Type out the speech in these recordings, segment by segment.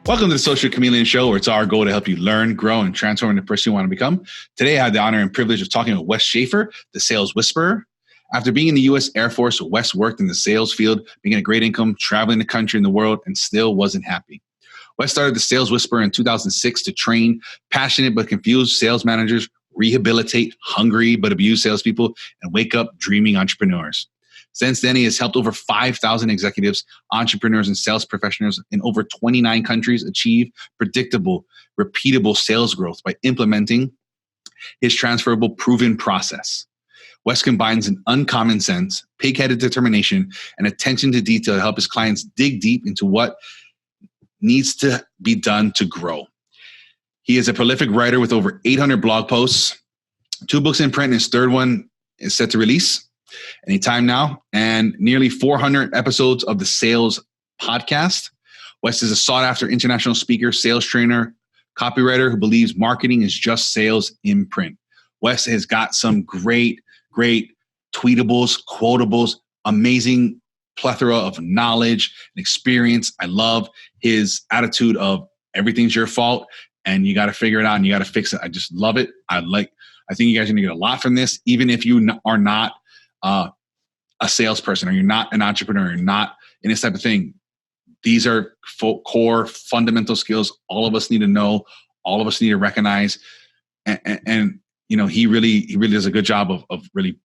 Welcome to the Social Chameleon Show, where it's our goal to help you learn, grow, and transform into the person you want to become. Today, I have the honor and privilege of talking with Wes Schaeffer, the sales whisperer. After being in the U.S. Air Force, Wes worked in the sales field, making a great income, traveling the country and the world, and still wasn't happy. Wes started the Sales Whisperer in 2006 to train passionate but confused sales managers, rehabilitate hungry but abused salespeople, and wake up dreaming entrepreneurs. Since then, he has helped over 5,000 executives, entrepreneurs, and sales professionals in over 29 countries achieve predictable, repeatable sales growth by implementing his transferrable proven process. Wes combines an uncommon sense, pig-headed determination, and attention to detail to help his clients dig deep into what needs to be done to grow. He is a prolific writer with over 800 blog posts, 2 books in print, and his third one is set to release anytime now, and nearly 400 episodes of the Sales Podcast. Wes is a sought-after international speaker, sales trainer, copywriter who believes marketing is just sales in print. Wes has got some great tweetables, quotables, amazing plethora of knowledge and experience. I love his attitude of everything's your fault and you got to figure it out and you got to fix it. I just love it. I think you guys are going to get a lot from this, even if you are not a salesperson or you're not an entrepreneur, you're not in this type of thing. These are core fundamental skills all of us need to know, all of us need to recognize. And you know, he really does a good job of really,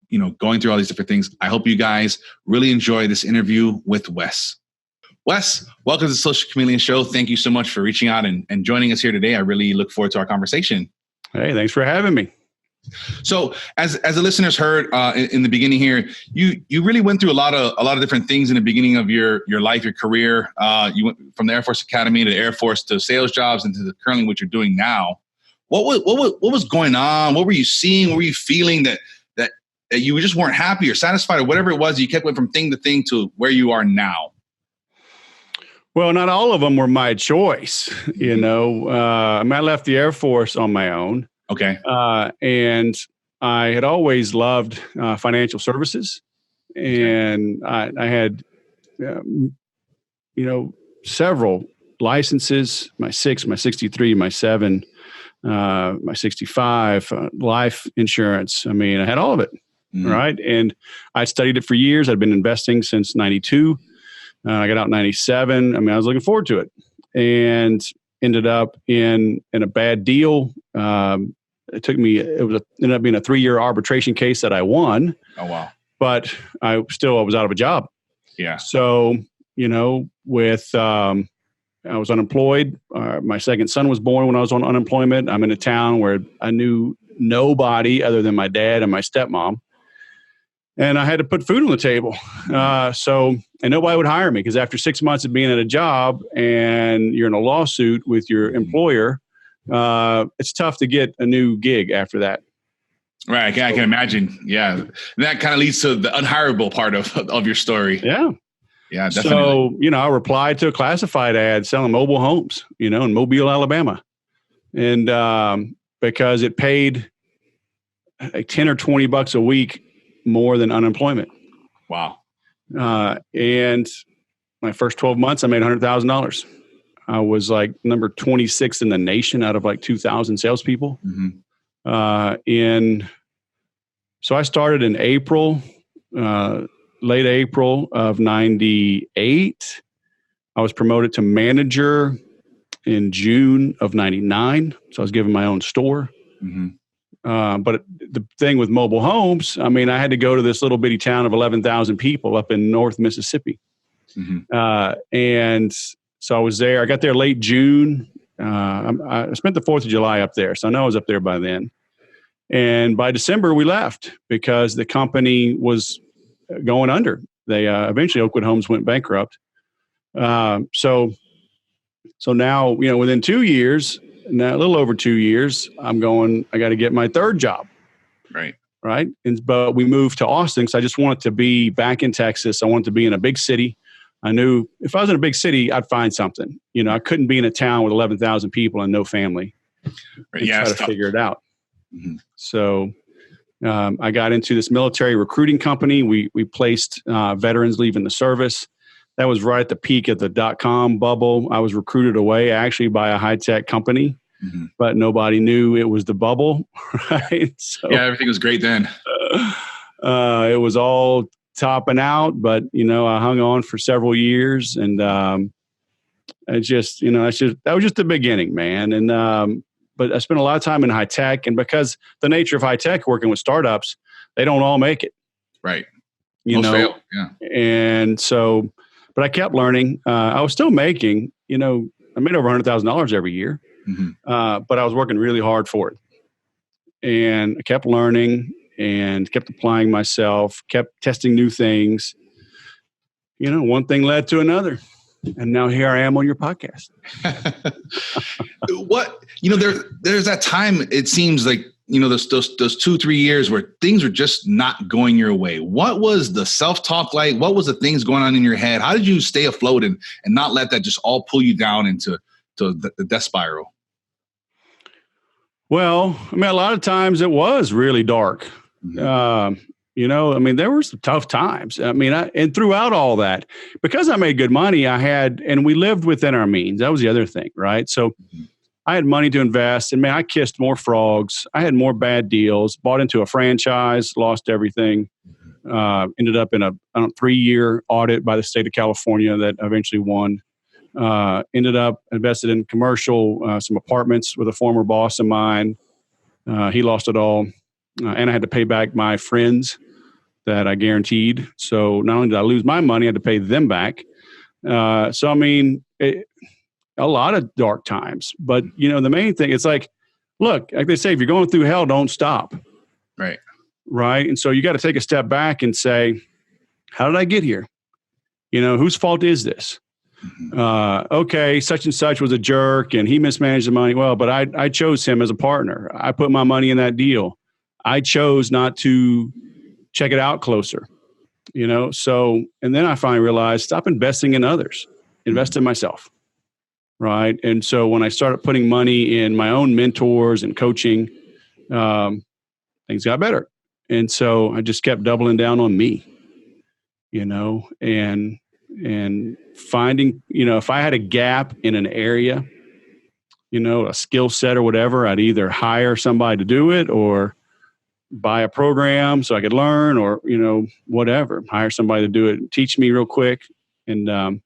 you know, going through all these different things. I hope you guys really enjoy this interview with Wes. Wes, welcome to the Social Chameleon Show. Thank you so much for reaching out and joining us here today. I really look forward to our conversation. Hey, thanks for having me. So as the listeners heard in the beginning here, you really went through a lot of different things in the beginning of your life, your career. You went from the Air Force Academy to the Air Force to sales jobs and to currently what you're doing now. What was going on? What were you seeing? What were you feeling that you just weren't happy or satisfied or whatever it was? You kept going from thing to thing to where you are now. Well, not all of them were my choice. You know, I left the Air Force on my own. Okay. And I had always loved financial services, and I had, several licenses, my 6, my 63, my 7, my 65, life insurance. I mean, I had all of it. Mm-hmm. Right. And I studied it for years. I'd been investing since 92. I got out in 97. I mean, I was looking forward to it and ended up in a bad deal. Ended up being a 3-year arbitration case that I won. Oh, wow. But I was out of a job. Yeah. So, you know, I was unemployed. My second son was born when I was on unemployment. I'm in a town where I knew nobody other than my dad and my stepmom. And I had to put food on the table. And nobody would hire me because after 6 months of being at a job and you're in a lawsuit with your employer, it's tough to get a new gig after that. Right. I can imagine. Yeah. And that kind of leads to the unhireable part of your story. Yeah. Yeah, definitely. So, you know, I replied to a classified ad selling mobile homes, you know, in Mobile, Alabama. And because it paid like $10 or $20 a week more than unemployment. Wow. And my first 12 months, I made $100,000. I was like number 26 in the nation out of like 2,000 salespeople. Mm-hmm. So I started in April, late April of 98. I was promoted to manager in June of 99. So I was given my own store. Mm-hmm. But the thing with mobile homes, I mean, I had to go to this little bitty town of 11,000 people up in North Mississippi. Mm-hmm. And so I was there. I got there late June. I spent the 4th of July up there. So I know I was up there by then. And by December, we left because the company was going under. They eventually Oakwood Homes went bankrupt. So now, you know, within 2 years, now a little over 2 years, I got to get my third job. Right. But we moved to Austin because I just wanted to be back in Texas. I wanted to be in a big city. I knew if I was in a big city, I'd find something. You know, I couldn't be in a town with 11,000 people and no family. Right. Yeah, try to figure it out. Mm-hmm. So I got into this military recruiting company. We placed veterans leaving the service. That was right at the peak of the dotcom bubble. I was recruited away actually by a high-tech company, but nobody knew it was the bubble, right? So, yeah, everything was great then. It was all topping out, but, I hung on for several years, and that was just the beginning, man. And but I spent a lot of time in high tech, and because the nature of high tech, working with startups, they don't all make it. Right. Most fail. Yeah. And so, but I kept learning. I was still making, I made over $100,000 every year, but I was working really hard for it. And I kept learning and kept applying myself, kept testing new things. One thing led to another. And now here I am on your podcast. There's that time, it seems like, those 2-3 years where things were just not going your way. What was the self-talk like? What was the things going on in your head? How did you stay afloat and not let that just all pull you down into the death spiral? Well, a lot of times it was really dark. There were some tough times. And throughout all that, because I made good money, and we lived within our means. That was the other thing, right? So I had money to invest, and I kissed more frogs. I had more bad deals, bought into a franchise, lost everything, ended up in a 3-year audit by the state of California that eventually won. Ended up invested in commercial, some apartments with a former boss of mine. He lost it all. And I had to pay back my friends that I guaranteed. So not only did I lose my money, I had to pay them back. A lot of dark times. But, the main thing, it's like they say, if you're going through hell, don't stop. Right. Right. And so you got to take a step back and say, how did I get here? Whose fault is this? Okay, such and such was a jerk and he mismanaged the money. Well, but I chose him as a partner. I put my money in that deal. I chose not to check it out closer, So, and then I finally realized, stop investing in others, invest in myself. Right. And so when I started putting money in my own mentors and coaching, things got better. And so I just kept doubling down on me, and finding, if I had a gap in an area, a skill set or whatever, I'd either hire somebody to do it or buy a program so I could learn or, whatever, hire somebody to do it, teach me real quick. And,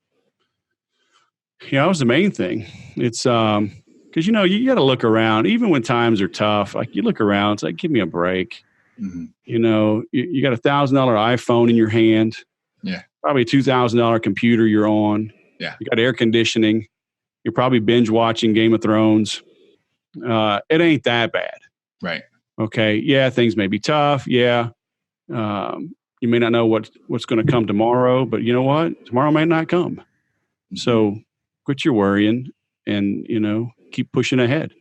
that was the main thing. It's because, you got to look around, even when times are tough, like you look around, it's like, give me a break. You got $1,000 iPhone in your hand. Yeah. Probably a $2,000 computer you're on. Yeah. You got air conditioning. You're probably binge watching Game of Thrones. It ain't that bad. Right. Okay. Yeah. Things may be tough. Yeah. You may not know what's going to come tomorrow, but you know what? Tomorrow may not come. So quit your worrying and, keep pushing ahead.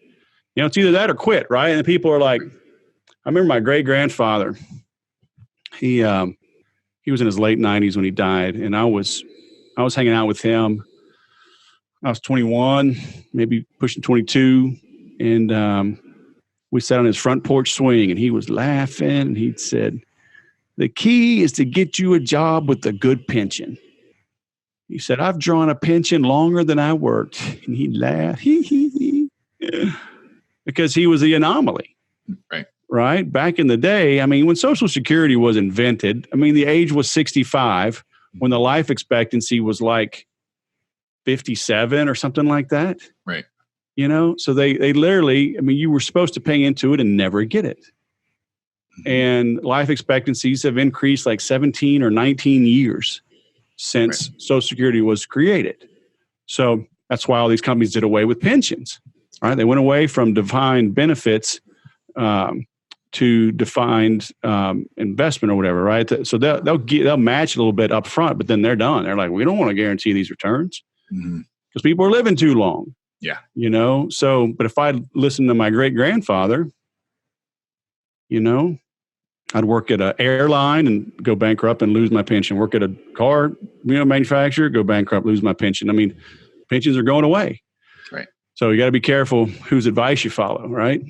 It's either that or quit. Right. And people are like, I remember my great grandfather, he was in his late 90s when he died. And I was hanging out with him. I was 21, maybe pushing 22. And, we sat on his front porch swing and he was laughing. And he said, the key is to get you a job with a good pension. He said, I've drawn a pension longer than I worked. And he laughed. Because he was the anomaly. Right. Right. Back in the day, when Social Security was invented, the age was 65 when the life expectancy was like 57 or something like that. Right. So they literally, you were supposed to pay into it and never get it. And life expectancies have increased like 17 or 19 years since Social Security was created. So that's why all these companies did away with pensions. Right? They went away from defined benefits to defined investment or whatever. Right? So they'll match a little bit up front, but then they're done. They're like, we don't want to guarantee these returns because people are living too long. Yeah. So, but if I listened to my great grandfather, I'd work at an airline and go bankrupt and lose my pension. Work at a car, manufacturer, go bankrupt, lose my pension. Pensions are going away. Right. So you got to be careful whose advice you follow, right?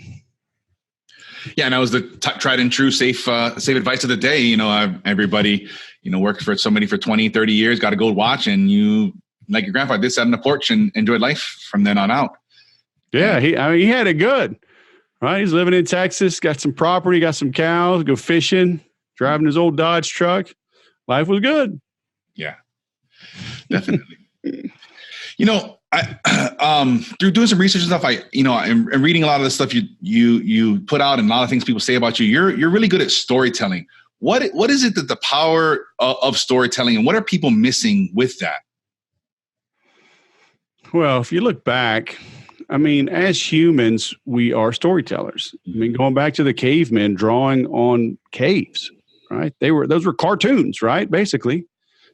Yeah, and that was the tried and true safe advice of the day. You know, everybody, you know, worked for somebody for 20, 30 years, got a gold watch, and you, like your grandfather, did sat on the porch and enjoyed life from then on out. Yeah, he had it good, right? He's living in Texas, got some property, got some cows, go fishing, driving his old Dodge truck. Life was good. Yeah, definitely. You know, through doing some research and stuff, I'm reading a lot of the stuff you put out and a lot of things people say about you. You're really good at storytelling. What is it that the power of storytelling, and what are people missing with that? Well, if you look back, I mean, as humans, we are storytellers. I mean, going back to the cavemen drawing on caves, right? Those were cartoons, right? Basically.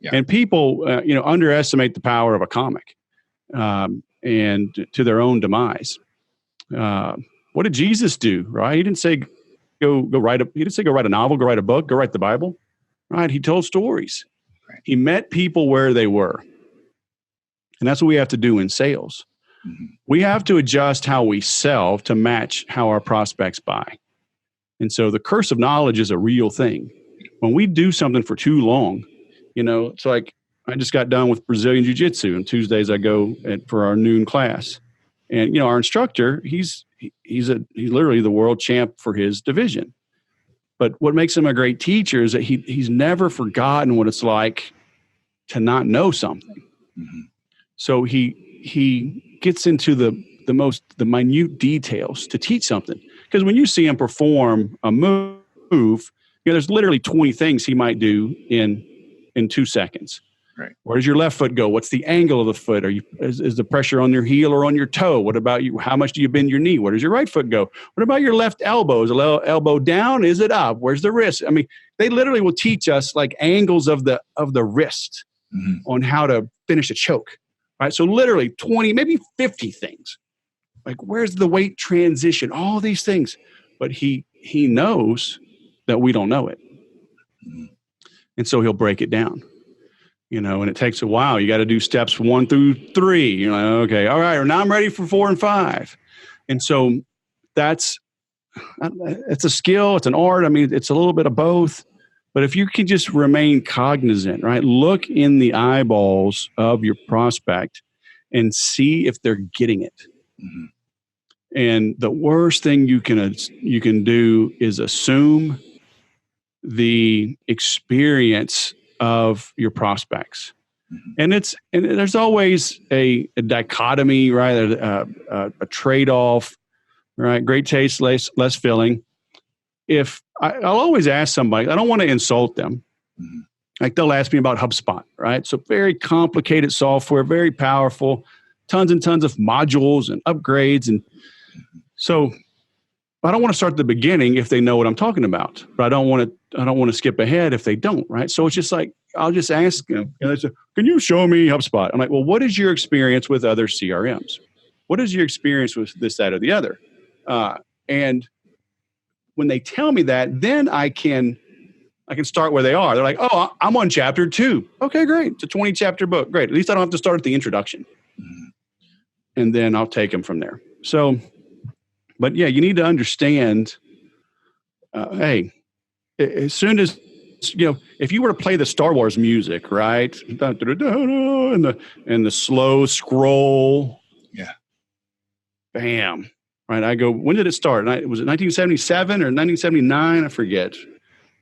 Yeah. And people, underestimate the power of a comic, and to their own demise. What did Jesus do? Right? He didn't say go write a novel, go write a book, go write the Bible. Right? He told stories. Right. He met people where they were, and that's what we have to do in sales. Mm-hmm. We have to adjust how we sell to match how our prospects buy. And so the curse of knowledge is a real thing. When we do something for too long, it's like I just got done with Brazilian Jiu Jitsu, and Tuesdays I go for our noon class. And, our instructor, he's literally the world champ for his division. But what makes him a great teacher is that he's never forgotten what it's like to not know something. Mm-hmm. So he gets into the minute details to teach something. Because when you see him perform a move, there's literally 20 things he might do in 2 seconds. Right. Where does your left foot go? What's the angle of the foot? Is the pressure on your heel or on your toe? What about you? How much do you bend your knee? Where does your right foot go? What about your left elbow? Is the elbow down? Is it up? Where's the wrist? I mean, they literally will teach us like angles of the wrist, mm-hmm. on how to finish a choke. Right. So literally 20, maybe 50 things. Like, where's the weight transition? All these things. But he knows that we don't know it. Mm-hmm. And so he'll break it down. And it takes a while. You got to do steps 1 through 3. You're like, okay, all right, now I'm ready for 4 and 5. And so it's a skill, it's an art. I mean, it's a little bit of both. But if you can just remain cognizant, right? Look in the eyeballs of your prospect and see if they're getting it. Mm-hmm. And the worst thing you can do is assume the experience of your prospects. Mm-hmm. And there's always a dichotomy, right? A trade-off, right? Great taste, less filling. If I'll always ask somebody, I don't want to insult them. Mm-hmm. Like they'll ask me about HubSpot, right? So very complicated software, very powerful, tons and tons of modules and upgrades. And so I don't want to start at the beginning if they know what I'm talking about, but I don't want to skip ahead if they don't, right? So it's just like, I'll just ask them, can you show me HubSpot? I'm like, well, what is your experience with other CRMs? What is your experience with this, that, or the other? And when they tell me that, then I can start where they are. They're like, oh, I'm on chapter 2. Okay, great. It's a 20 chapter book. Great. At least I don't have to start at the introduction. Mm-hmm. And then I'll take them from there. So, but yeah, you need to understand, hey, as soon as, if you were to play the Star Wars music, right? And the slow scroll. Yeah. Bam. Right. I go, when did it start? Was it 1977 or 1979? I forget.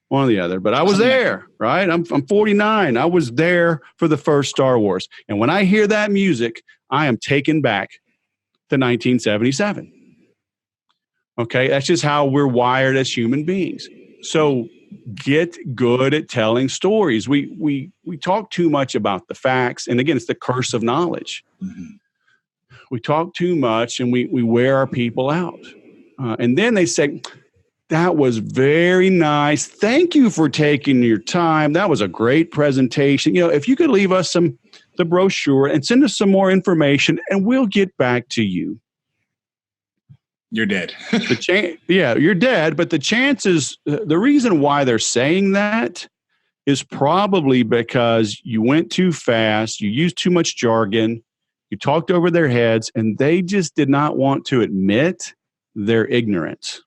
One or the other. But I was there, right? I'm 49. I was there for the first Star Wars. And when I hear that music, I am taken back to 1977. Okay, that's just how we're wired as human beings. So get good at telling stories. We talk too much about the facts. And again, it's the curse of knowledge. Mm-hmm. We talk too much and we wear our people out. And then they say, that was very nice. Thank you for taking your time. That was a great presentation. If you could leave us the brochure and send us some more information and we'll get back to you. You're dead. Yeah, you're dead. But the reason why they're saying that is probably because you went too fast, you used too much jargon, you talked over their heads, and they just did not want to admit their ignorance.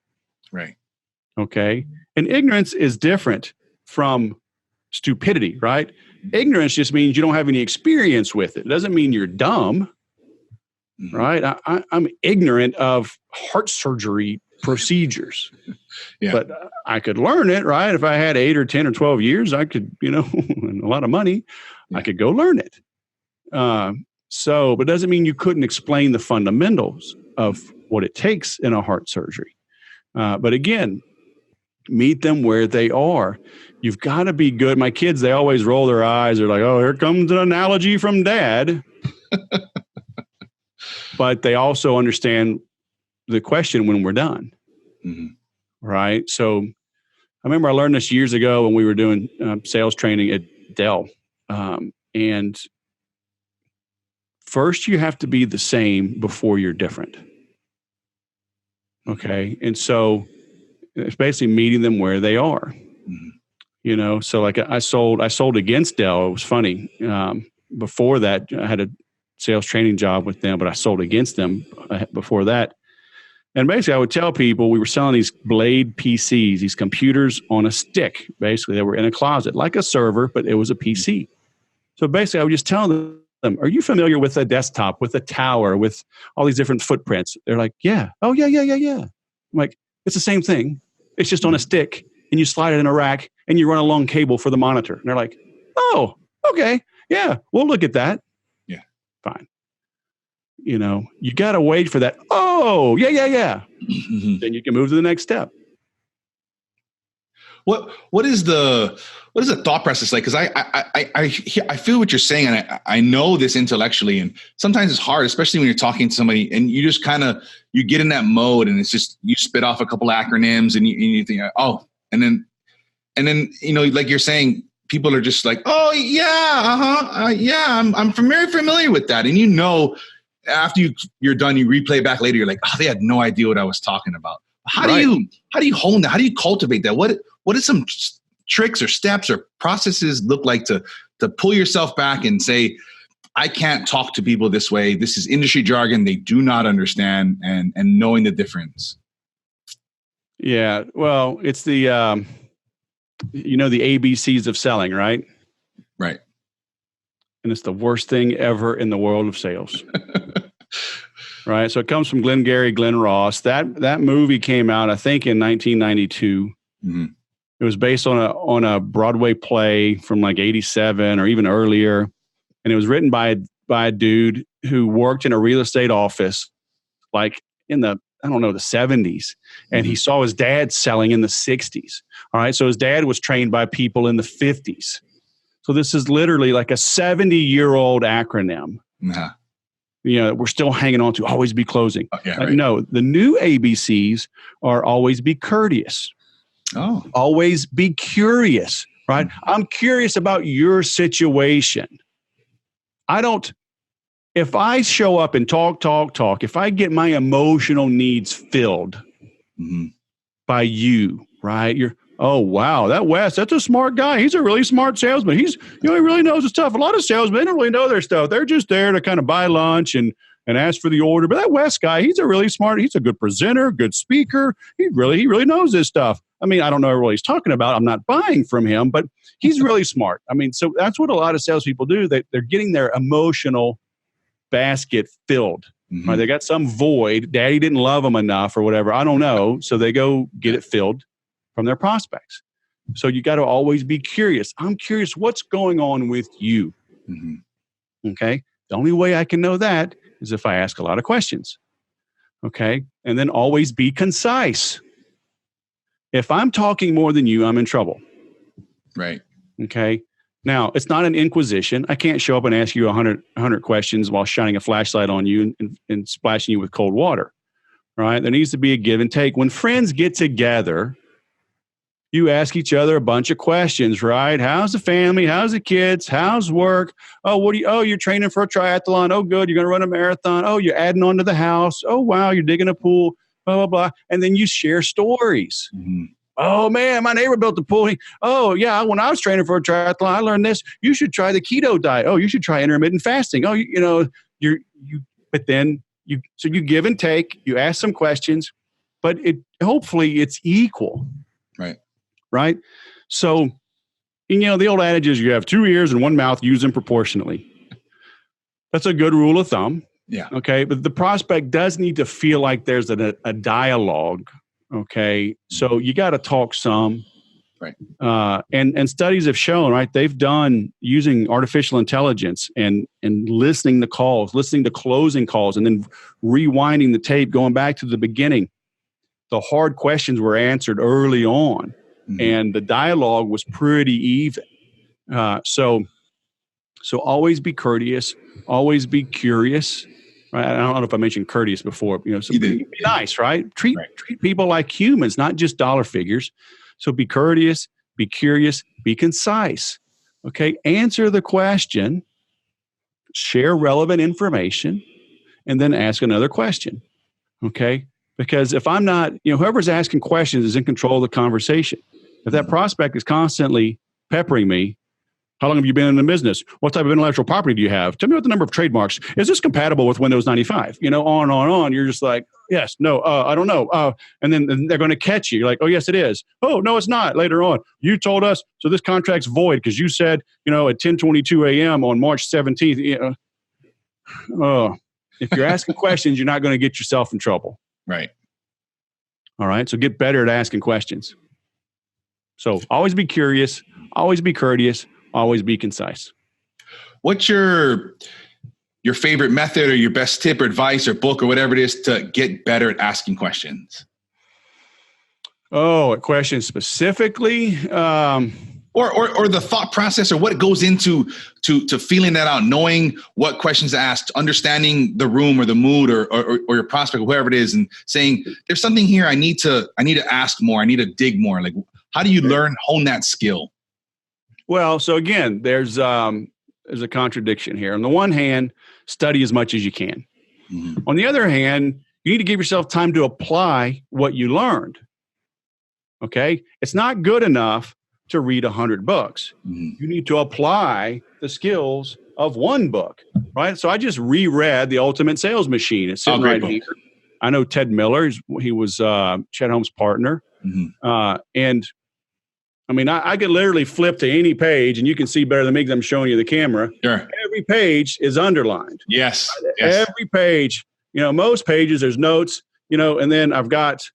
Right. Okay. And ignorance is different from stupidity, right? Ignorance just means you don't have any experience with it. It doesn't mean you're dumb, right? I'm ignorant of heart surgery procedures, but I could learn it, right? If I had 8 or 10 or 12 years, I could, and a lot of money, I could go learn it. But it doesn't mean you couldn't explain the fundamentals of what it takes in a heart surgery. But again, meet them where they are. You've got to be good. My kids, they always roll their eyes. They're like, oh, here comes an analogy from dad. But they also understand the question when we're done. Right? So I remember I learned this years ago when we were doing sales training at Dell. And first, you have to be the same before you're different. Okay. And so it's basically meeting them where they are. So like I sold against Dell. It was funny. Before that, I had a sales training job with them, but I sold against them before that. And basically, I would tell people we were selling these Blade PCs, these computers on a stick. Basically, they were in a closet, like a server, but it was a PC. So basically, I would just tell them, are you familiar with a desktop, with a tower, with all these different footprints? They're like, yeah. Oh, yeah. I'm like, it's the same thing. It's just on a stick, and you slide it in a rack, and you run a long cable for the monitor. And they're like, oh, okay. Yeah, we'll look at that. Yeah. Fine. You got to wait for that. Oh, yeah. Then you can move to the next step. What is the thought process like? Because I feel what you're saying, and I know this intellectually, and sometimes it's hard, especially when you're talking to somebody and you just you get in that mode, and it's just you spit off a couple acronyms, and you think, oh, and then like you're saying, people are just like, oh yeah, yeah, I'm very familiar with that, and after you're done, you replay back later, you're like, oh, they had no idea what I was talking about. How do you hone that? How do you cultivate that? What are some tricks or steps or processes look like to pull yourself back and say, I can't talk to people this way. This is industry jargon they do not understand, and knowing the difference. Yeah. Well, it's the the ABCs of selling, right? Right. And it's the worst thing ever in the world of sales. Right. So it comes from Glenn Ross. That movie came out, I think, in 1992. It was based on a Broadway play from like 87 or even earlier. And it was written by a dude who worked in a real estate office like in the 70s. And he saw his dad selling in the 60s. All right. So his dad was trained by people in the 50s. So this is literally like a 70-year-old acronym. We're still hanging on to, always be closing. Right. No, the new ABCs are always be courteous. Oh. Always be curious, right? I'm curious about your situation. If I show up and talk, if I get my emotional needs filled by you, right? Oh, wow, that Wes, that's a smart guy. He's a really smart salesman. He really knows his stuff. A lot of salesmen don't really know their stuff. They're just there to kind of buy lunch and ask for the order. But that Wes guy, he's a really smart, he's a good presenter, good speaker. He really knows his stuff. I mean, I don't know what he's talking about. I'm not buying from him, but he's really smart. I mean, so that's what a lot of salespeople do. They're getting their emotional basket filled. Right? They got some void. Daddy didn't love them enough or whatever. I don't know. So they go get it filled from their prospects. So you got to always be curious. I'm curious what's going on with you. Okay. The only way I can know that is if I ask a lot of questions. Okay. And then always be concise. If I'm talking more than you, I'm in trouble. Right. Okay. Now, it's not an inquisition. I can't show up and ask you 100 questions while shining a flashlight on you and splashing you with cold water. Right. There needs to be a give and take. When friends get together, you ask each other a bunch of questions, right? How's the family? How's the kids? How's work? Oh, you're training for a triathlon. Oh, good. You're going to run a marathon. Oh, you're adding on to the house. Oh, wow. You're digging a pool, blah, blah, blah. And then you share stories. Oh, man, my neighbor built a pool. Oh, yeah, when I was training for a triathlon, I learned this. You should try the keto diet. Oh, you should try intermittent fasting. Oh, but then you give and take. You ask some questions, but hopefully it's equal. Right. Right. So, the old adage is you have 2 ears and 1 mouth, use them proportionately. That's a good rule of thumb. Yeah. Okay. But the prospect does need to feel like there's a dialogue. Okay. So you got to talk some. Right. And studies have shown, right, they've done using artificial intelligence and listening to calls, listening to closing calls, and then rewinding the tape, going back to the beginning. The hard questions were answered early on, and the dialogue was pretty even. So always be courteous, always be curious. Right? I don't know if I mentioned courteous before. So be nice, right? Treat people like humans, not just dollar figures. So be courteous, be curious, be concise. Okay, answer the question, share relevant information, and then ask another question. Okay, because if I'm not, whoever's asking questions is in control of the conversation. If that prospect is constantly peppering me, how long have you been in the business? What type of intellectual property do you have? Tell me what the number of trademarks. Is this compatible with Windows 95? On and on and on. You're just like, yes, no, I don't know. And then they're going to catch you. You're like, oh, yes, it is. Oh, no, it's not. Later on, you told us, so this contract's void because you said, at 10:22 a.m. on March 17th. If you're asking questions, you're not going to get yourself in trouble. Right. All right. So get better at asking questions. So always be curious, always be courteous, always be concise. What's your favorite method or your best tip or advice or book or whatever it is to get better at asking questions? Oh, a question specifically? Or the thought process or what goes into to feeling that out, knowing what questions to ask, understanding the room or the mood or your prospect, or whoever it is, and saying, there's something here I need to ask more, I need to dig more. Like, how do you hone that skill? Well, so again, there's a contradiction here. On the one hand, study as much as you can. Mm-hmm. On the other hand, you need to give yourself time to apply what you learned. Okay? It's not good enough to read 100 books. Mm-hmm. You need to apply the skills of one book, right? So I just reread The Ultimate Sales Machine. It's sitting right here. I know Ted Miller. He was Chet Holmes' partner. Mm-hmm. And I mean, I could literally flip to any page and you can see better than me because I'm showing you the camera. Sure. Every page is underlined. Yes. Every page, most pages, there's notes, and then I've got,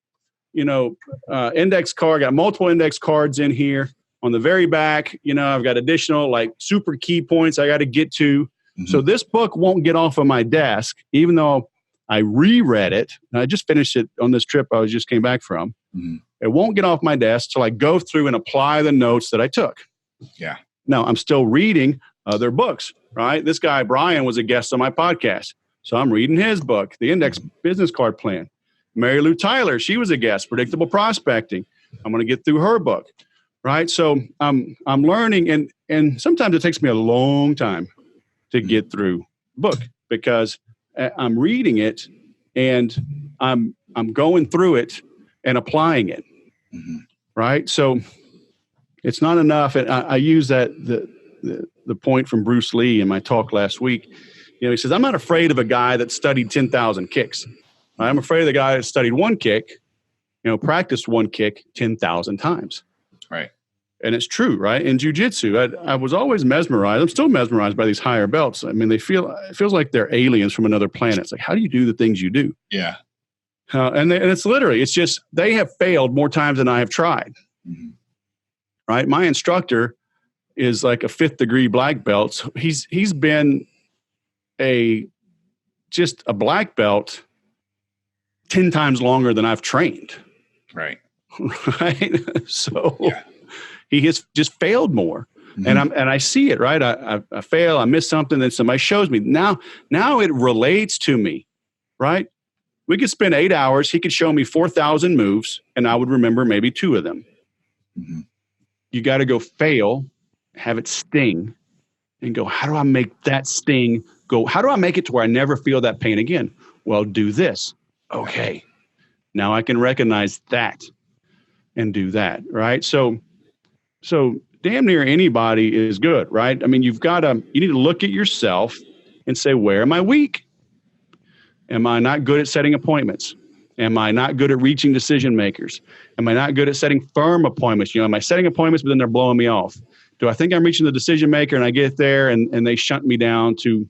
index card, got multiple index cards in here. On the very back, I've got additional like super key points I got to get to. Mm-hmm. So this book won't get off of my desk, even though I reread it. I just finished it on this trip I just came back from. Mm-hmm. It won't get off my desk till I go through and apply the notes that I took. Yeah. Now, I'm still reading other books, right? This guy, Brian, was a guest on my podcast. So I'm reading his book, The Index Business Card Plan. Mary Lou Tyler, she was a guest, Predictable Prospecting. I'm going to get through her book, right? So I'm learning, and sometimes it takes me a long time to get through the book because I'm reading it and I'm going through it and applying it. Mm-hmm. Right. So it's not enough. And I use that, the point from Bruce Lee in my talk last week. He says, I'm not afraid of a guy that studied 10,000 kicks. I'm afraid of the guy that studied one kick, practiced one kick 10,000 times. Right. And it's true. Right. In Jiu Jitsu, I was always mesmerized. I'm still mesmerized by these higher belts. I mean, it feels like they're aliens from another planet. It's like, how do you do the things you do? Yeah. And it's literally, it's just, they have failed more times than I have tried. Mm-hmm. Right. My instructor is like a 5th degree black belt. So he's been just a black belt 10 times longer than I've trained. Right. Right. So he has just failed more. Mm-hmm. And I see it, right. I fail, I miss something, then somebody shows me. Now it relates to me. Right. We could spend 8 hours. He could show me 4,000 moves, and I would remember maybe 2 of them. Mm-hmm. You got to go fail, have it sting, and go, how do I make that sting go? How do I make it to where I never feel that pain again? Well, do this. Okay. Now I can recognize that and do that, right? So damn near anybody is good, right? I mean, you need to look at yourself and say, where am I weak? Am I not good at setting appointments? Am I not good at reaching decision makers? Am I not good at setting firm appointments? Am I setting appointments, but then they're blowing me off? Do I think I'm reaching the decision maker and I get there and they shunt me down to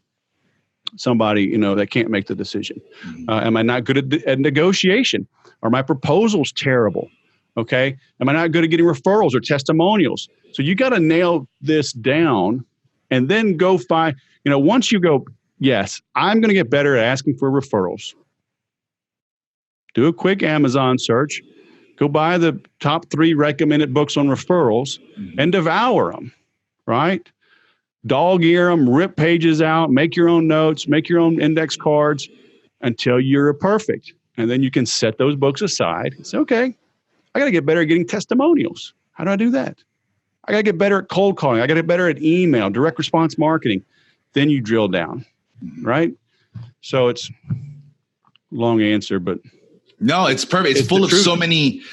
somebody, that can't make the decision? Am I not good at negotiation? Are my proposals terrible? Okay. Am I not good at getting referrals or testimonials? So you got to nail this down and then go find, once you go, yes, I'm going to get better at asking for referrals. Do a quick Amazon search, go buy the top 3 recommended books on referrals and devour them, right? Dog ear them, rip pages out, make your own notes, make your own index cards until you're perfect. And then you can set those books aside and say, okay, I got to get better at getting testimonials. How do I do that? I got to get better at cold calling. I got to get better at email, direct response marketing. Then you drill down, right? So it's a long answer, but no, it's perfect. It's full of so many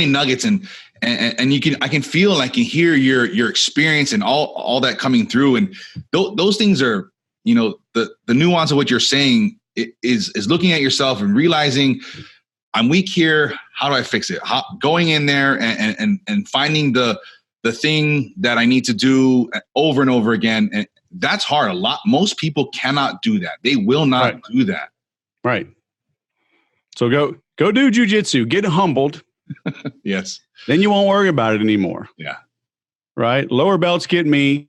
nuggets, and I can feel and I can hear your experience and all that coming through. And those things are, the nuance of what you're saying is looking at yourself and realizing I'm weak here. How do I fix it? Going in there and finding the thing that I need to do over and over again. And that's hard. Most people cannot do that. They will not do that. Right. So go do jiu-jitsu, get humbled. Yes. Then you won't worry about it anymore. Yeah. Right. Lower belts get me.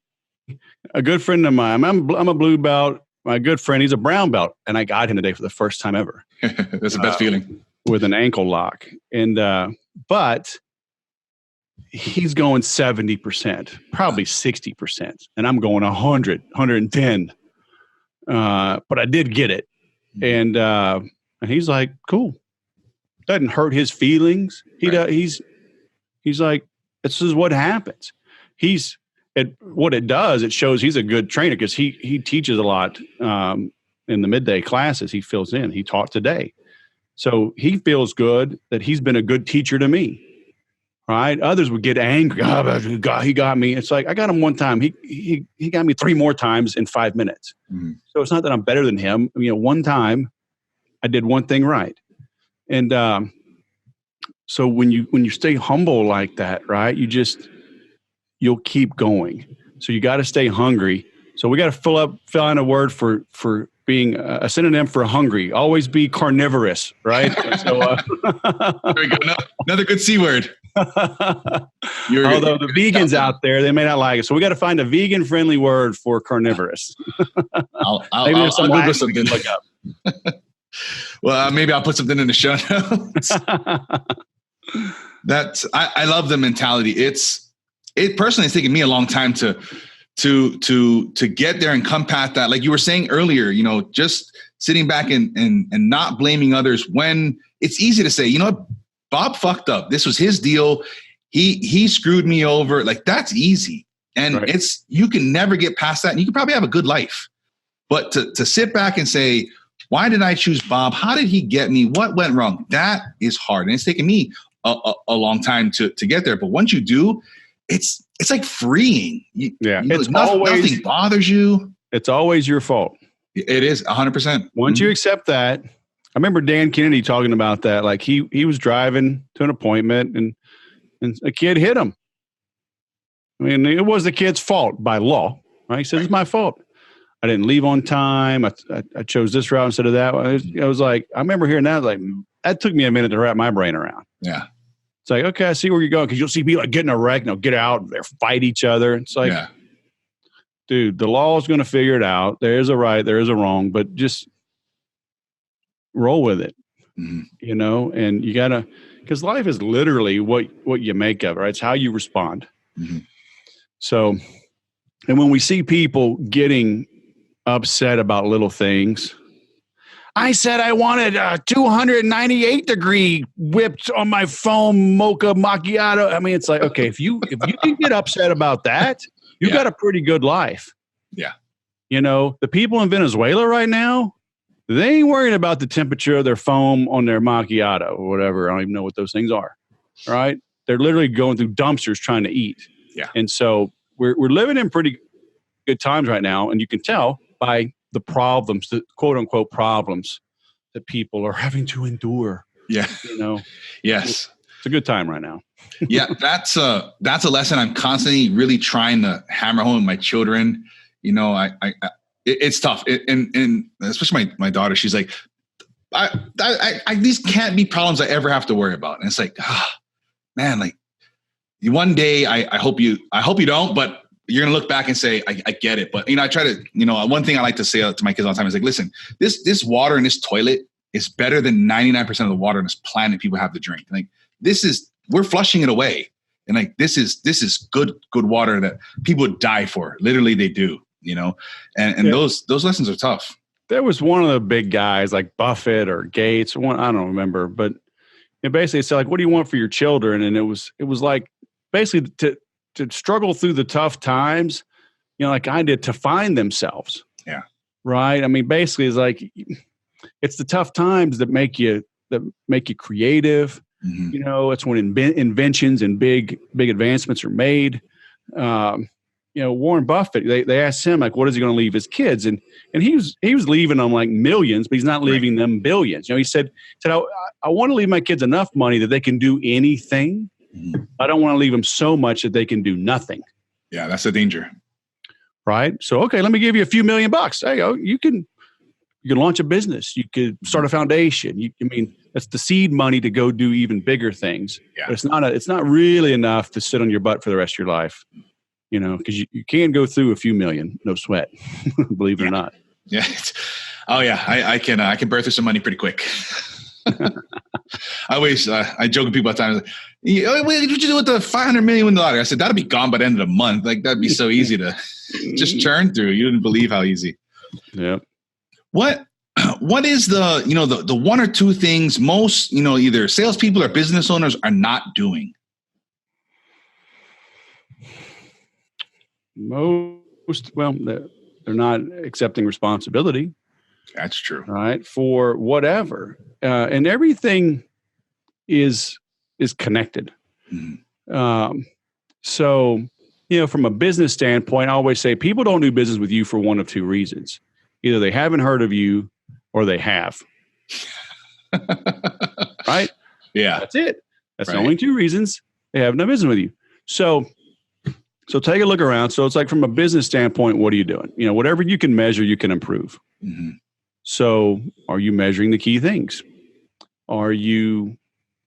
A good friend of mine, I'm a blue belt. My good friend, he's a brown belt. And I got him today for the first time ever. That's the best feeling. With an ankle lock. And, but he's going 70%, probably 60%. And I'm going 100, 110. But I did get it. And he's like, cool. Doesn't hurt his feelings. He's like, this is what happens. What it does, it shows he's a good trainer because he teaches a lot in the midday classes. He fills in. He taught today. So he feels good that he's been a good teacher to me. Right? Others would get angry. Oh, God, he got me. It's like, I got him one time. He got me 3 more times in 5 minutes. Mm-hmm. So it's not that I'm better than him. One time I did one thing right. And so when you stay humble like that, right, you'll keep going. So you got to stay hungry. So we got to fill in a word for being a synonym for hungry. Always be carnivorous, right? So there we go. Another good C word. Although the vegans out there, they may not like it. So we got to find a vegan friendly word for carnivorous. I'll Google something. Look up. Well, maybe I'll put something in the show notes. I love the mentality. It personally has taken me a long time to get there and come past that. Like you were saying earlier, just sitting back and not blaming others when it's easy to say, what, Bob fucked up. This was his deal. He screwed me over. Like that's easy. And you can never get past that. And you can probably have a good life, but to sit back and say, why did I choose Bob? How did he get me? What went wrong? That is hard. And it's taken me a long time to get there. But once you do, it's like freeing. Nothing bothers you. It's always your fault. It is 100%. Once you accept that, I remember Dan Kennedy talking about that. Like he was driving to an appointment and a kid hit him. I mean, it was the kid's fault by law. Right? He said, it's my fault. I didn't leave on time. I chose this route instead of that one. I was like, I remember hearing that. Like, that took me a minute to wrap my brain around. Yeah. It's like, okay, I see where you're going. Because you'll see people like getting a wreck, get out, they fight each other. It's like, dude, the law is going to figure it out. There is a right, there is a wrong, but just roll with it, and you got to, because life is literally what you make of it, right? It's how you respond. Mm-hmm. So, and when we see people getting upset about little things, I said I wanted a 298 degree whipped on my foam mocha macchiato. I mean, it's like, okay, if you can get upset about that, you got a pretty good life. Yeah. The people in Venezuela right now, they ain't worrying about the temperature of their foam on their macchiato or whatever. I don't even know what those things are. Right? They're literally going through dumpsters trying to eat. Yeah. And so we're living in pretty good times right now, and you can tell by the problems, the quote unquote problems that people are having to endure. Yeah. You know, Yes. it's a good time right now. Yeah. That's a lesson I'm constantly really trying to hammer home with my children. You know, it's tough. And especially my daughter, she's like, these can't be problems I ever have to worry about. And it's like, man, like one day I hope you don't, but you're going to look back and say, I get it. But, you know, I try to, you know, one thing I like to say to my kids all the time is like, listen, this water in this toilet is better than 99% of the water on this planet people have to drink. Like we're flushing it away. And like, this is good water that people would die for. Literally they do, you know, and those lessons are tough. There was one of the big guys like Buffett or Gates, I don't remember, but it basically said like, what do you want for your children? And it was like basically to struggle through the tough times, you know, like I did, to find themselves. Yeah. Right. I mean, basically it's like, it's the tough times that make you creative. Mm-hmm. You know, it's when inventions and big advancements are made. You know, Warren Buffett, they asked him like, what is he going to leave his kids? And he was leaving them like millions, but he's not leaving them billions. You know, he said, I want to leave my kids enough money that they can do anything. Mm-hmm. I don't want to leave them so much that they can do nothing. Yeah, that's the danger. Right. So, okay, let me give you a few $1 million. There you go. You can launch a business. You could start a foundation. That's the seed money to go do even bigger things. Yeah. But it's not really enough to sit on your butt for the rest of your life. You know, because you can go through a few million, no sweat, believe it or not. Yeah. Oh yeah, I can burn through some money pretty quick. I joke with people all the time. Like, what did you do with the $500 million win the lottery? I said that'll be gone by the end of the month. Like that'd be so easy to just churn through. You didn't believe how easy. Yeah. What is the one or two things most, you know, either salespeople or business owners are not doing? They're not accepting responsibility. That's true. Right. For whatever. And everything is connected. Mm-hmm. So, you know, from a business standpoint, I always say people don't do business with you for one of two reasons. Either they haven't heard of you or they have. Right? Yeah. That's it. That's the only two reasons they have no business with you. So take a look around. So it's like from a business standpoint, what are you doing? You know, whatever you can measure, you can improve. Mm-hmm. So are you measuring the key things? Are you,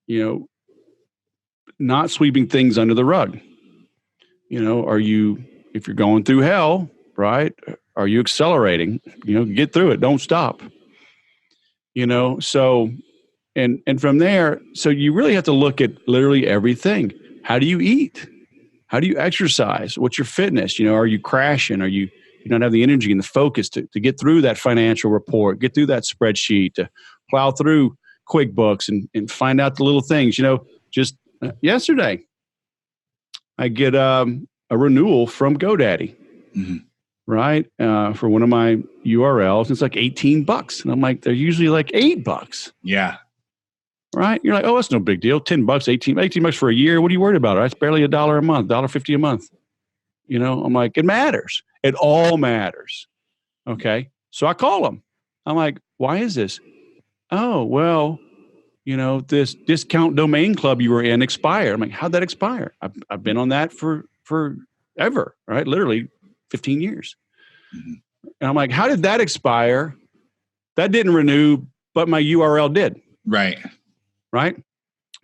you know, not sweeping things under the rug? You know, if you're going through hell, right? Are you accelerating? You know, get through it. Don't stop. You know, so, and from there, so you really have to look at literally everything. How do you eat? How do you exercise? What's your fitness? You know, are you crashing? You don't have the energy and the focus to get through that financial report, get through that spreadsheet, to plow through QuickBooks and find out the little things. You know, just yesterday, I get a renewal from GoDaddy, mm-hmm. right? For one of my URLs. It's like $18. And I'm like, they're usually like $8. Yeah. Right? You're like, oh, that's no big deal. $10, $18 for a year. What are you worried about? It's barely $1 a month, $1.50 a month. You know, I'm like, it matters. It all matters. Okay. So I call them. I'm like, why is this? Oh, well, you know, this discount domain club you were in expired. I'm like, how'd that expire? I've been on that for ever, right? Literally 15 years. Mm-hmm. And I'm like, how did that expire? That didn't renew, but my URL did. Right. Right.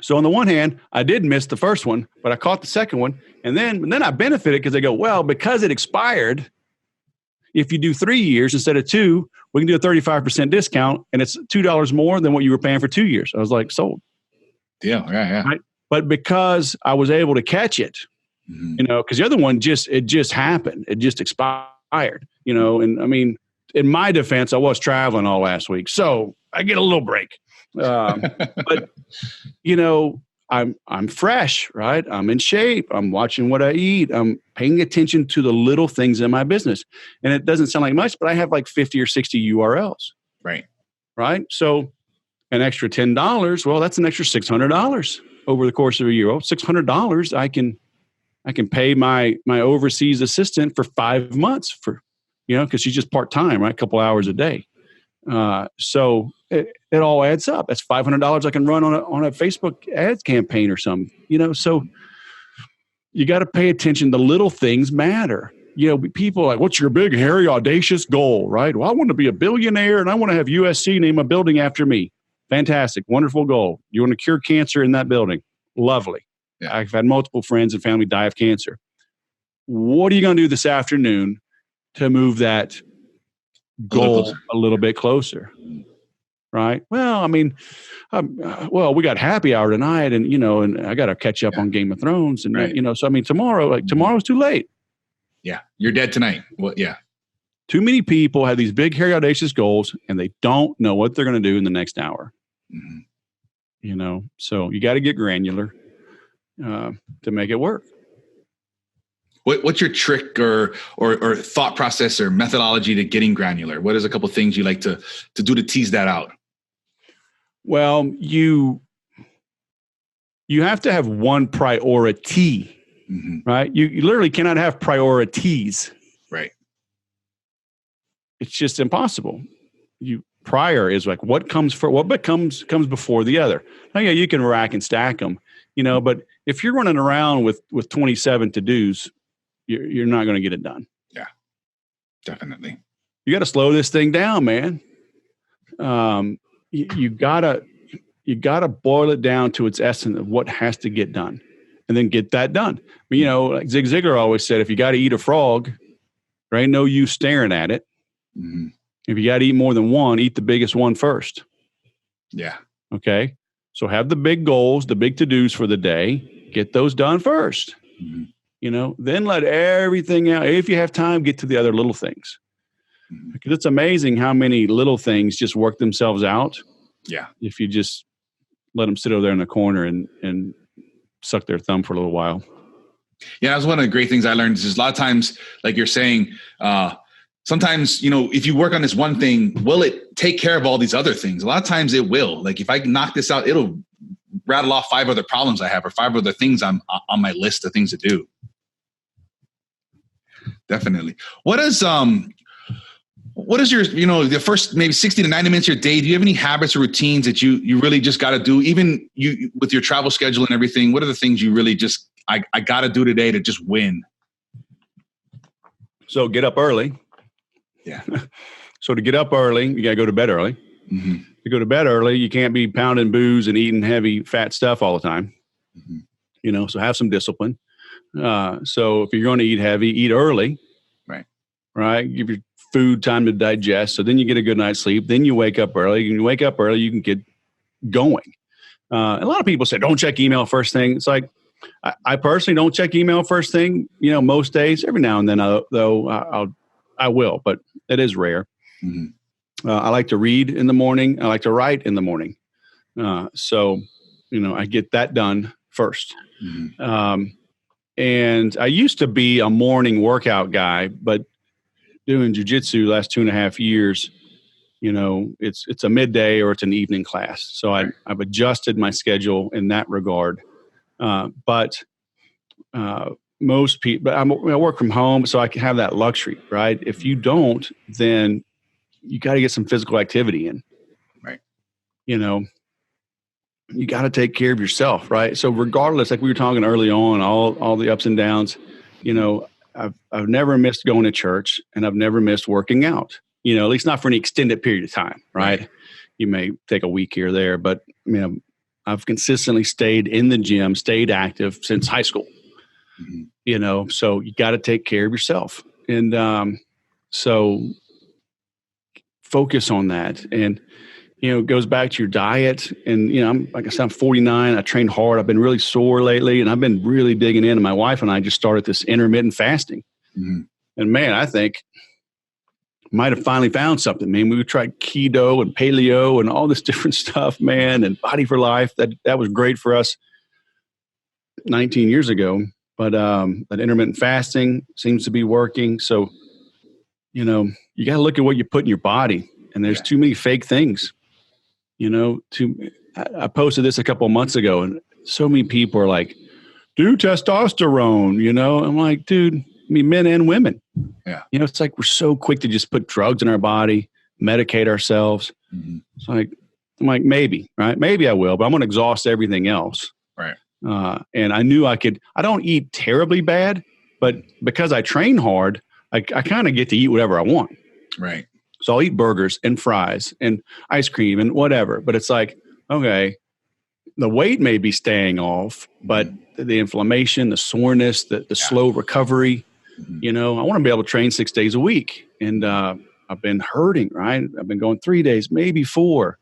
So on the one hand, I did miss the first one, but I caught the second one. And then I benefited because they go, well, because it expired, if you do 3 years instead of 2, we can do a 35% discount, and it's $2 more than what you were paying for 2 years. I was like, sold. Yeah. Right? But because I was able to catch it, mm-hmm. you know, because the other one it just happened. It just expired, you know. And I mean, in my defense, I was traveling all last week, so I get a little break. But you know, I'm fresh, right? I'm in shape. I'm watching what I eat. I'm paying attention to the little things in my business. And it doesn't sound like much, but I have like 50 or 60 URLs. Right. Right. So an extra $10, well, that's an extra $600 over the course of a year. Well, $600, I can pay my overseas assistant for 5 months for, you know, because she's just part-time, right? A couple hours a day. So it all adds up. That's $500 I can run on a Facebook ads campaign or something, so you got to pay attention. The little things matter. People are like, what's your big, hairy, audacious goal, right? Well, I want to be a billionaire and I want to have USC name a building after me. Fantastic. Wonderful goal. You want to cure cancer in that building. Lovely. Yeah. I've had multiple friends and family die of cancer. What are you going to do this afternoon to move that goal a little bit closer? Right. Well, I mean, we got happy hour tonight and, and I got to catch up on Game of Thrones and, so I mean, tomorrow's too late. Yeah. You're dead tonight. Well, yeah. Too many people have these big, hairy, audacious goals and they don't know what they're going to do in the next hour. Mm-hmm. So you got to get granular to make it work. What's your trick or thought process or methodology to getting granular? What is a couple of things you like to do to tease that out? Well, you have to have one priority, right? You literally cannot have priorities. Right. It's just impossible. Prior is like what comes before the other. Now, yeah, you can rack and stack them, but if you're running around with 27 to-dos, you're not going to get it done. Yeah, definitely. You got to slow this thing down, man. You gotta boil it down to its essence of what has to get done, and then get that done. But, like Zig Ziglar always said, if you got to eat a frog, there ain't no use staring at it. Mm-hmm. If you got to eat more than one, eat the biggest one first. Yeah. Okay. So have the big goals, the big to-dos for the day. Get those done first. Mm-hmm. Then let everything out. If you have time, get to the other little things. Because it's amazing how many little things just work themselves out. Yeah. If you just let them sit over there in the corner and suck their thumb for a little while. Yeah, that's one of the great things I learned is a lot of times, like you're saying, sometimes, if you work on this one thing, will it take care of all these other things? A lot of times it will. Like if I knock this out, it'll rattle off 5 other problems I have or 5 other things on my list of things to do. Definitely. What is your, the first maybe 60 to 90 minutes of your day? Do you have any habits or routines that you really just got to do? Even you with your travel schedule and everything, what are the things you really just, I got to do today to just win? So get up early. Yeah. So to get up early, you got to go to bed early. Mm-hmm. To go to bed early, you can't be pounding booze and eating heavy fat stuff all the time. Mm-hmm. So have some discipline. So if you're going to eat heavy, eat early. Right. Give your food time to digest. So then you get a good night's sleep. Then you wake up early. When you wake up early, you can get going. A lot of people say, don't check email first thing. It's like, I personally don't check email first thing, most days. Every now and then, though, I will, but it is rare. Mm-hmm. I like to read in the morning. I like to write in the morning. So I get that done first. Mm-hmm. And I used to be a morning workout guy, but doing Jiu Jitsu last 2.5 years, it's a midday or it's an evening class. So I've adjusted my schedule in that regard. But most people, I work from home, so I can have that luxury, right? If you don't, then you got to get some physical activity in. Right. You got to take care of yourself, right? So regardless, like we were talking early on, all the ups and downs, I've never missed going to church and I've never missed working out, at least not for any extended period of time, right? You may take a week here or there, but I've consistently stayed in the gym, stayed active since high school, so you got to take care of yourself. And so focus on that. And, it goes back to your diet. And, like I said, I'm 49. I train hard. I've been really sore lately and I've been really digging in. And my wife and I just started this intermittent fasting. Mm-hmm. And man, I think might have finally found something. Man, we tried keto and paleo and all this different stuff, man, and Body for Life. That was great for us 19 years ago. But that intermittent fasting seems to be working. So, you got to look at what you put in your body. And there's too many fake things. I posted this a couple of months ago and so many people are like, do testosterone, I'm like, dude, men and women, it's like, we're so quick to just put drugs in our body, medicate ourselves. Mm-hmm. It's like, I'm like, maybe, right? Maybe I will, but I'm going to exhaust everything else. Right. And I knew I don't eat terribly bad, but because I train hard, I kind of get to eat whatever I want. Right. So I'll eat burgers and fries and ice cream and whatever. But it's like, okay, the weight may be staying off, but the inflammation, the soreness, the slow recovery, I want to be able to train 6 days a week. And I've been hurting, right? I've been going 3 days, maybe 4.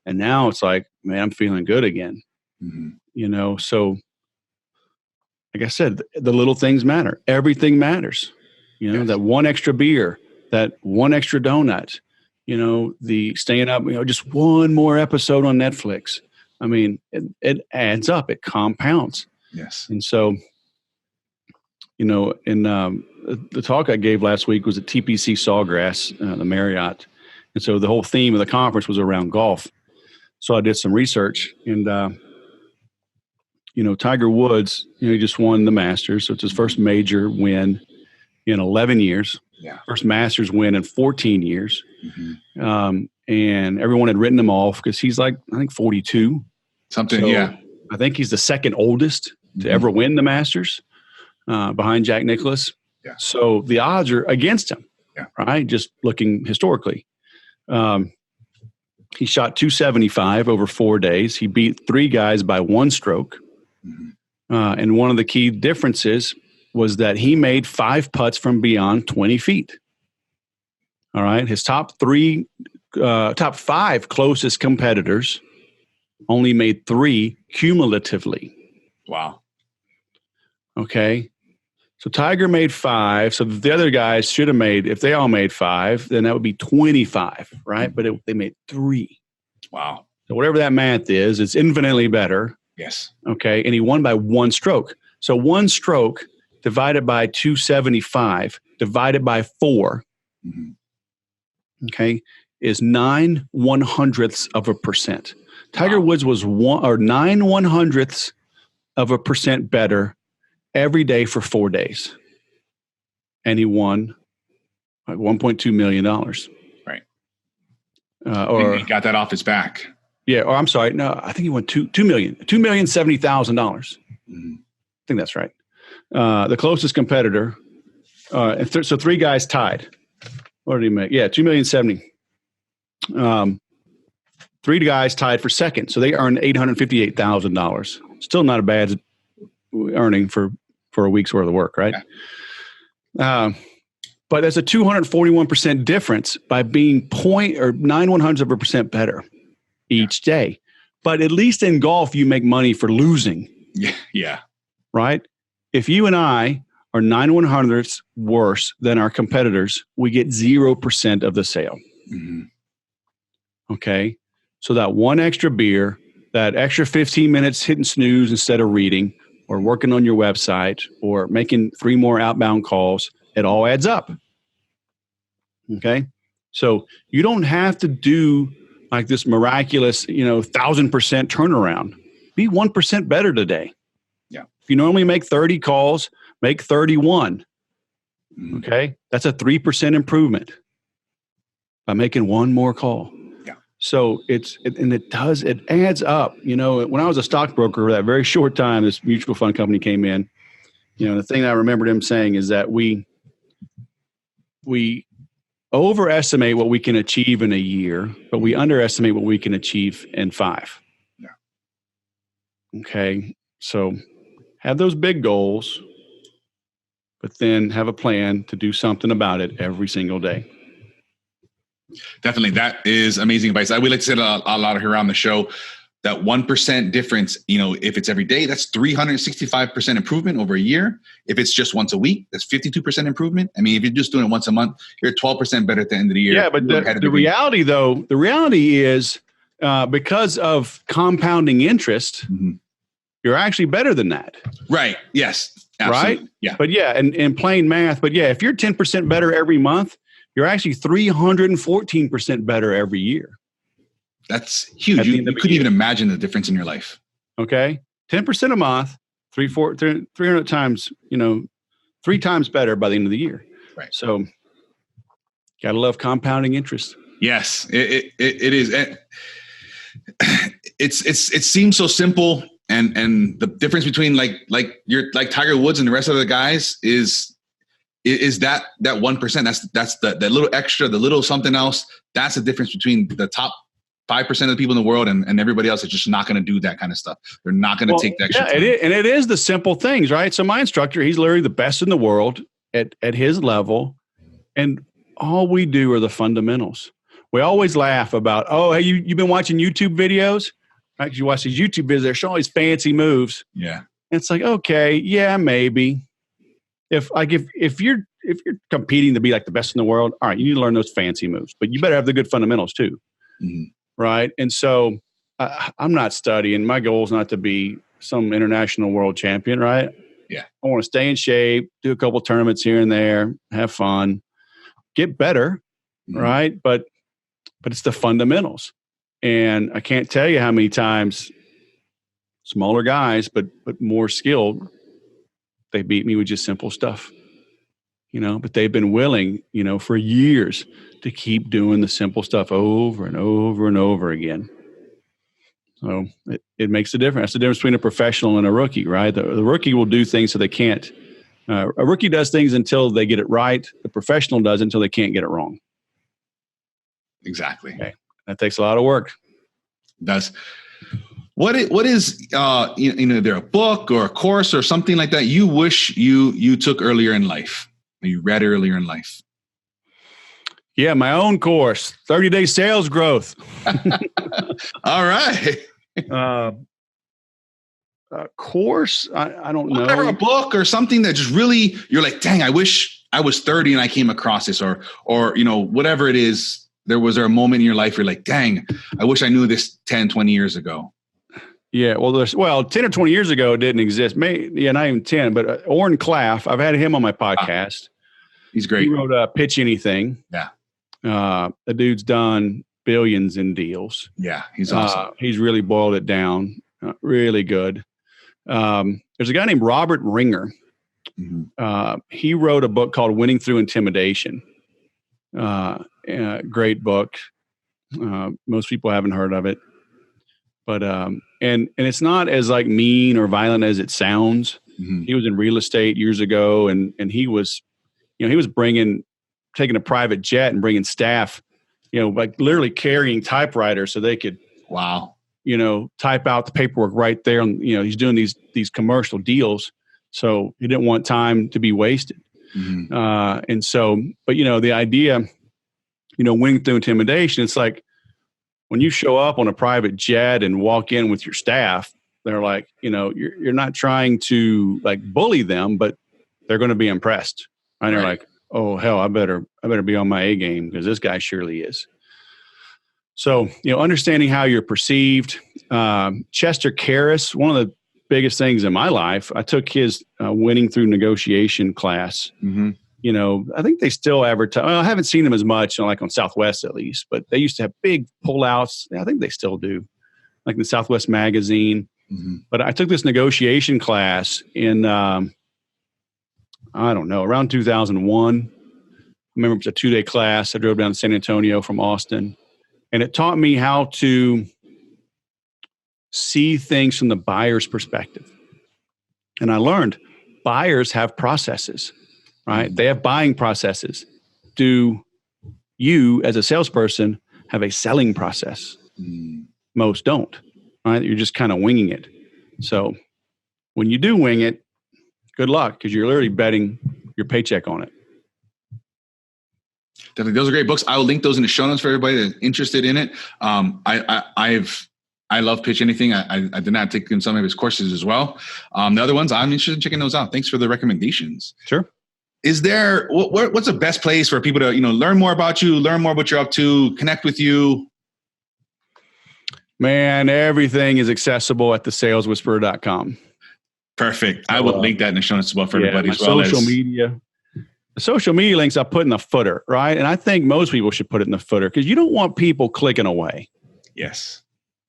And now it's like, man, I'm feeling good again. So like I said, the little things matter. Everything matters. That one extra beer, that one extra donut, the staying up, just one more episode on Netflix. I mean, it adds up. It compounds. Yes. And so, in the talk I gave last week was at TPC Sawgrass, the Marriott. And so the whole theme of the conference was around golf. So I did some research and, Tiger Woods, he just won the Masters. So it's his first major win in 11 years. Yeah. First Masters win in 14 years. And everyone had written him off because he's like, I think 42. Something, so yeah. I think he's the second oldest to ever win the Masters behind Jack Nicklaus. Yeah. So the odds are against him, right? Just looking historically. He shot 275 over 4 days. He beat 3 guys by 1 stroke. And one of the key differences was that he made 5 putts from beyond 20 feet. All right. His top 5 closest competitors only made 3 cumulatively. Wow. Okay. So Tiger made 5. So the other guys should have made, if they all made 5, then that would be 25, right? But they made 3. Wow. So whatever that math is, it's infinitely better. Yes. Okay. And he won by 1 stroke. So 1 stroke divided by 275 divided by 4, okay, is 9/100ths%. Tiger Woods was 9/100ths% better every day for 4 days. And he won like $1.2 million. Right. Or he got that off his back. Yeah. Or I'm sorry. No, I think he won $2,070,000. I think that's right. The closest competitor. So 3 guys tied. What did he make? Yeah. $2,070,000. 3 guys tied for second. So they earned $858,000. Still not a bad earning for a week's worth of work, right? Yeah. But there's a 241% difference by being 9/100ths% better each day. But at least in golf, you make money for losing. Yeah. Right? If you and I are 9/100ths worse than our competitors, we get 0% of the sale. Okay. So that one extra beer, that extra 15 minutes hitting snooze instead of reading, or working on your website, or making 3 more outbound calls, it all adds up. Okay. So you don't have to do like this miraculous, 1,000% turnaround. Be 1% better today. Yeah. If you normally make 30 calls, make 31. Okay. That's a 3% improvement by making 1 more call. So it adds up. When I was a stockbroker, that very short time, this mutual fund company came in. The thing I remembered him saying is that we overestimate what we can achieve in a year, but we underestimate what we can achieve in 5. Yeah. Okay. So have those big goals, but then have a plan to do something about it every single day. Definitely. That is amazing advice. I would like to say a lot here on the show that 1% difference, if it's every day, that's 365% improvement over a year. If it's just once a week, that's 52% improvement. I mean, if you're just doing it once a month, you're 12% better at the end of the year. Yeah, but the reality is because of compounding interest, you're actually better than that. Right. Yes. Absolutely. Right. Yeah. But yeah, in plain math, if you're 10% better every month, you're actually 314% better every year. That's huge. You couldn't even imagine the difference in your life. Okay. 10% a month, 300 times, 3 times better by the end of the year. Right. So gotta love compounding interest. Yes, it is. it seems so simple, and the difference between like Tiger Woods and the rest of the guys is that 1%. That's the little extra, the little something else. That's the difference between the top 5% of the people in the world and everybody else is just not going to do that kind of stuff. They're not going to take the extra time. It is the simple things, right? So my instructor, he's literally the best in the world at his level. And all we do are the fundamentals. We always laugh about, oh, hey, you've been watching YouTube videos? Right? Because you watch these YouTube videos, they're showing these fancy moves. Yeah. And it's like, okay, yeah, maybe. If you're competing to be like the best in the world, all right, you need to learn those fancy moves. But you better have the good fundamentals too. Mm-hmm. Right. And so I'm not studying. My goal is not to be some international world champion. Right. Yeah. I want to stay in shape, do a couple tournaments here and there, have fun, get better. Mm-hmm. Right. But it's the fundamentals. And I can't tell you how many times smaller guys, but more skilled, they beat me with just simple stuff. But they've been willing, for years to keep doing the simple stuff over and over and over again. So it makes a difference. That's the difference between a professional and a rookie, right? The rookie will do things so they can't. A rookie does things until they get it right. The professional does until they can't get it wrong. Exactly. Okay. That takes a lot of work. It does. What is either a book or a course or something like that you wish you took earlier in life? You read earlier in life? Yeah, my own course, 30-day sales growth. All right. Course, I don't know. Whatever, a book or something that just really, you're like, dang, I wish I was 30 and I came across this, or whatever it is. Was there a moment in your life you're like, dang, I wish I knew this 10, 20 years ago? Yeah, well, 10 or 20 years ago, it didn't exist. Not even 10, but Oren Claff, I've had him on my podcast. He's great. He wrote Pitch Anything. Yeah. The dude's done billions in deals. Yeah, he's awesome. He's really boiled it down. Really good. There's a guy named Robert Ringer. Mm-hmm. He wrote a book called Winning Through Intimidation. Great book. Most people haven't heard of it. But and it's not as like mean or violent as it sounds. Mm-hmm. He was in real estate years ago, and he was, he was taking a private jet and bringing staff, like literally carrying typewriters so they could, type out the paperwork right there. And he's doing these commercial deals, so he didn't want time to be wasted. Mm-hmm. And so, but the idea, winning through intimidation, it's like, when you show up on a private jet and walk in with your staff, they're like, you're not trying to like bully them, but they're going to be impressed. And they're like, oh hell, I better be on my A game because this guy surely is. So, understanding how you're perceived. Chester Karras, one of the biggest things in my life, I took his winning through negotiation class. Mm-hmm. I think they still advertise. Well, I haven't seen them as much, like on Southwest at least, but they used to have big pullouts. I think they still do, like in the Southwest magazine. Mm-hmm. But I took this negotiation class in, around 2001. I remember it was a 2-day class. I drove down to San Antonio from Austin, and it taught me how to see things from the buyer's perspective. And I learned buyers have processes. Right? They have buying processes. Do you, as a salesperson, have a selling process? Most don't. Right? You're just kind of winging it. So when you do wing it, good luck, because you're literally betting your paycheck on it. Definitely, those are great books. I will link those in the show notes for everybody that's interested in it. I love Pitch Anything. I did not take some of his courses as well. The other ones, I'm interested in checking those out. Thanks for the recommendations. Sure. Is there what's the best place for people to learn more about you, learn more what you're up to, connect with you? Man, everything is accessible at thesaleswhisperer.com. Perfect. I will link that in the show notes as well for everybody as well. Social media. The social media links I put in the footer, right? And I think most people should put it in the footer because you don't want people clicking away. Yes.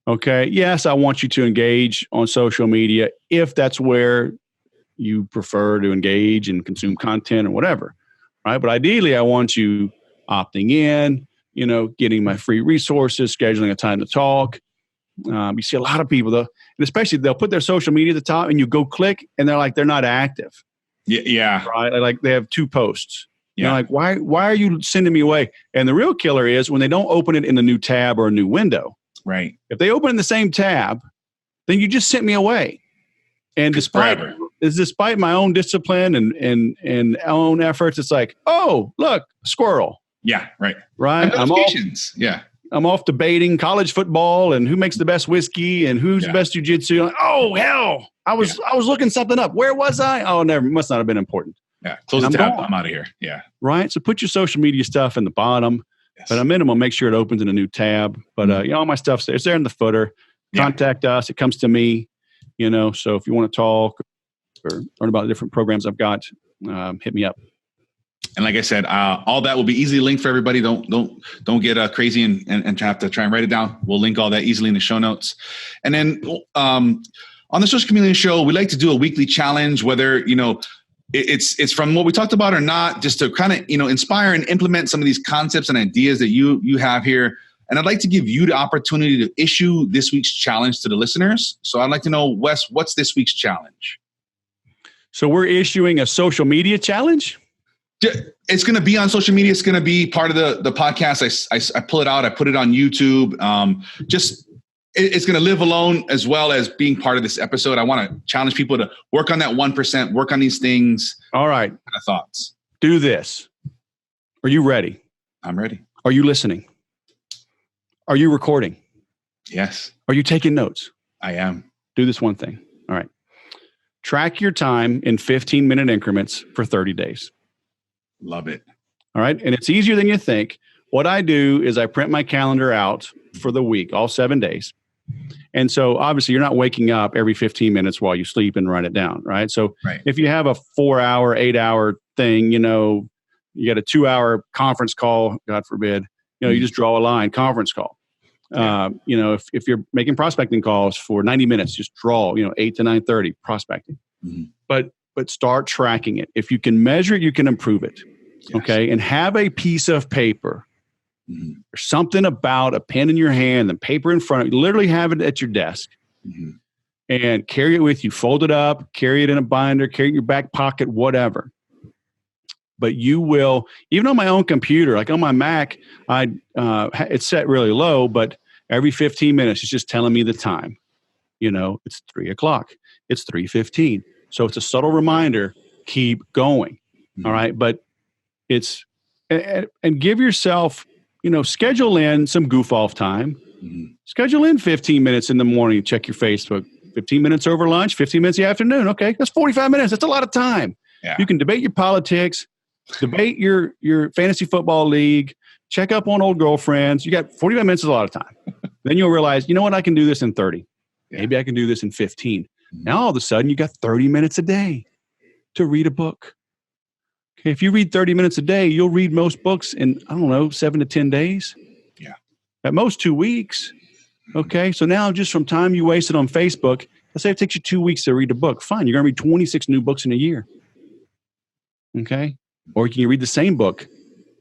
Okay. Yes, I want you to engage on social media if that's where you prefer to engage and consume content or whatever, right? But ideally, I want you opting in, getting my free resources, scheduling a time to talk, You see a lot of people, and especially they'll put their social media at the top and you go click and they're not active. Yeah. Right. Like they have 2 posts. Yeah. Like, why are you sending me away? And the real killer is when they don't open it in a new tab or a new window. Right. If they open in the same tab, then you just sent me away. And despite my own discipline and own efforts, it's like, oh, look, squirrel. Yeah. Right. Right. I'm off debating college football and who makes the best whiskey and who's the best jiu-jitsu. Like, oh, hell, I was looking something up. Where was I? Oh, must not have been important. Yeah. Close the tab. I'm out of here. Yeah. Right. So put your social media stuff in the bottom, but at a minimum, make sure it opens in a new tab. But all my stuff's there. It's there in the footer. Contact us. It comes to me, so if you want to talk or learn about the different programs I've got, hit me up. And like I said, all that will be easily linked for everybody. Don't get crazy and have to try and write it down. We'll link all that easily in the show notes. And then on the Social Chameleon Show, we like to do a weekly challenge, whether, it's from what we talked about or not, just to kind of, inspire and implement some of these concepts and ideas that you have here. And I'd like to give you the opportunity to issue this week's challenge to the listeners. So I'd like to know, Wes, what's this week's challenge? So we're issuing a social media challenge? It's going to be on social media. It's going to be part of the podcast. I pull it out. I put it on YouTube. It's going to live alone as well as being part of this episode. I want to challenge people to work on that 1%, work on these things. All right. Kind of thoughts. Do this. Are you ready? I'm ready. Are you listening? Are you recording? Yes. Are you taking notes? I am. Do this one thing. All right. Track your time in 15-minute increments for 30 days. Love it. All right. And it's easier than you think. What I do is I print my calendar out for the week, all 7 days. And so obviously you're not waking up every 15 minutes while you sleep and write it down. Right. So if you have a 4-hour, 8-hour thing, you got a 2-hour conference call, God forbid, you just draw a line, conference call. If you're making prospecting calls for 90 minutes, just draw, 8 to 9:30 prospecting. Mm-hmm. But start tracking it. If you can measure it, you can improve it. Yes. Okay. And have a piece of paper. Mm-hmm. There's something about a pen in your hand and paper in front of you. Literally have it at your desk and carry it with you. Fold it up, carry it in a binder, carry it in your back pocket, whatever. But you will, even on my own computer, like on my Mac, it's set really low, but every 15 minutes, it's just telling me the time. It's 3:00. It's 3:15. So it's a subtle reminder, keep going. Mm-hmm. All right. But and give yourself, schedule in some goof off time. Mm-hmm. Schedule in 15 minutes in the morning, check your Facebook, 15 minutes over lunch, 15 minutes in the afternoon. Okay. That's 45 minutes. That's a lot of time. Yeah. You can debate your politics, debate your fantasy football league, check up on old girlfriends. You got 45 minutes is a lot of time. Then you'll realize, you know what? I can do this in 30. Maybe I can do this in 15. Now, all of a sudden, you got 30 minutes a day to read a book. Okay, if you read 30 minutes a day, you'll read most books in, 7 to 10 days. Yeah. At most 2 weeks. Okay, so now just from time you wasted on Facebook, let's say it takes you 2 weeks to read a book. Fine, you're going to read 26 new books in a year. Okay? Or you can read the same book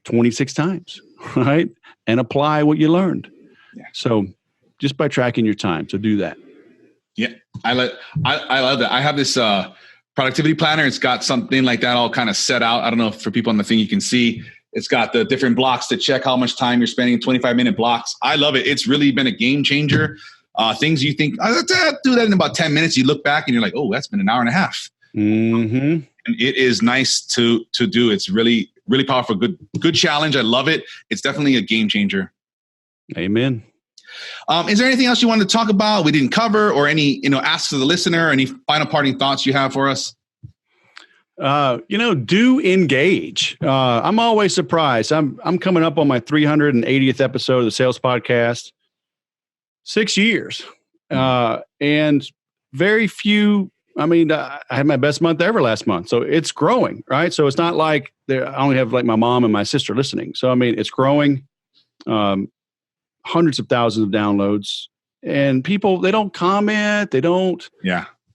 26 times, right? And apply what you learned. Yeah. So just by tracking your time. So do that. Yeah, I love that. I have this productivity planner. It's got something like that all kind of set out. I don't know if for people on the thing you can see. It's got the different blocks to check how much time you're spending, 25-minute blocks. I love it. It's really been a game changer. Things you think, I'll do that in about 10 minutes. You look back and you're like, oh, that's been an hour and a half. Mm-hmm. And it is nice to do. It's really, really powerful. Good challenge. I love it. It's definitely a game changer. Amen. Is there anything else you want to talk about we didn't cover, or any, asks to the listener, any final parting thoughts you have for us? Do engage. I'm always surprised. I'm coming up on my 380th episode of the Sales Podcast. 6 years. And very few, I had my best month ever last month. So it's growing, right? So it's not like I only have like my mom and my sister listening. So, it's growing. Hundreds of thousands of downloads, and people, they don't comment. They don't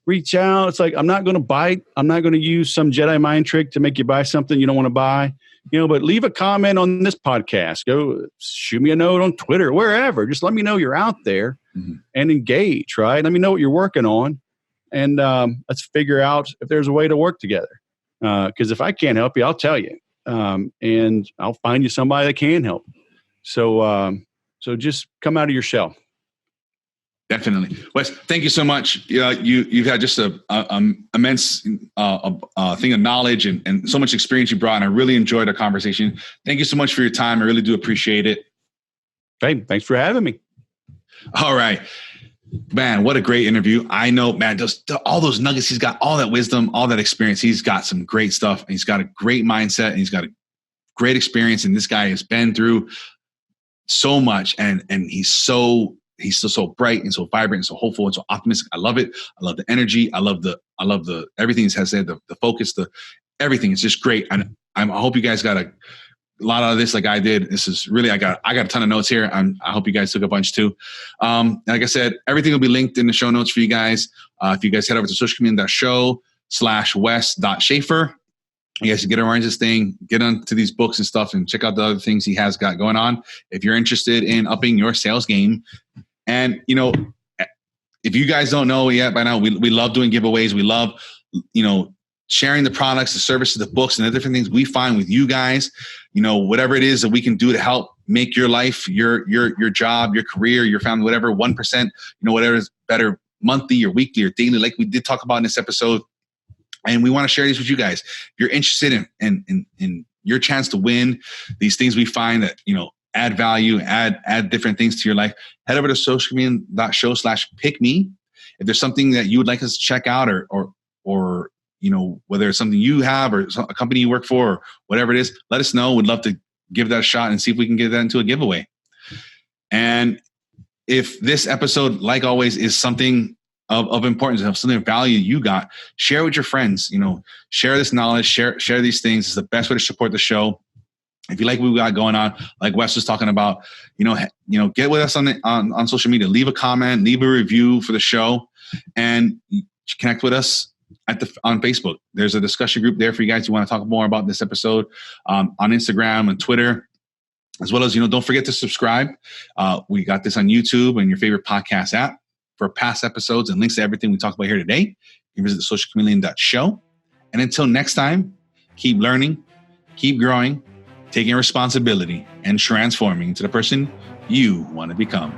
reach out. It's like, I'm not going to bite. I'm not going to use some Jedi mind trick to make you buy something you don't want to buy. but leave a comment on this podcast. Go shoot me a note on Twitter, wherever. Just let me know you're out there and engage, right? Let me know what you're working on. And let's figure out if there's a way to work together. Because if I can't help you, I'll tell you. And I'll find you somebody that can help. So just come out of your shell. Definitely. Wes, thank you so much. You've had just a immense thing of knowledge and so much experience you brought. And I really enjoyed our conversation. Thank you so much for your time. I really do appreciate it. Hey, thanks for having me. All right. Man, what a great interview. I know, man, just all those nuggets. He's got all that wisdom, all that experience. He's got some great stuff. And he's got a great mindset and he's got a great experience. And this guy has been through so much and he's still so bright and so vibrant and so hopeful and so optimistic. I love it. I love the energy. I love the everything he has said, the focus, everything. It's just great. And I hope you guys got a lot out of this like I did. This is really, I got a ton of notes here. I hope you guys took a bunch too. Like I said, everything will be linked in the show notes for you guys. If you guys head over to socialcommunion.show/Wes.Schaeffer, you guys can get around this thing, get onto these books and stuff, and check out the other things he has got going on. If you're interested in upping your sales game, and if you guys don't know yet by now, we love doing giveaways. We love sharing the products, the services, the books, and the different things we find with you guys. Whatever it is that we can do to help make your life, your job, your career, your family, whatever 1%, whatever is better monthly or weekly or daily, like we did talk about in this episode. And we want to share these with you guys. If you're interested in your chance to win these things we find that, add value, add different things to your life, head over to socialcommunion.show/pick-me. If there's something that you would like us to check out or whether it's something you have or a company you work for or whatever it is, let us know. We'd love to give that a shot and see if we can get that into a giveaway. And if this episode, like always, is something of importance, of something of value you got, share with your friends, share this knowledge, share these things. It's the best way to support the show. If you like what we got going on, like Wes was talking about, get with us on social media, leave a comment, leave a review for the show, and connect with us on Facebook. There's a discussion group there for you guys who want to talk more about this episode, on Instagram and Twitter, as well as, don't forget to subscribe. We got this on YouTube and your favorite podcast app. For past episodes and links to everything we talked about here today, you can visit socialchameleon.show. And until next time, keep learning, keep growing, taking responsibility, and transforming into the person you want to become.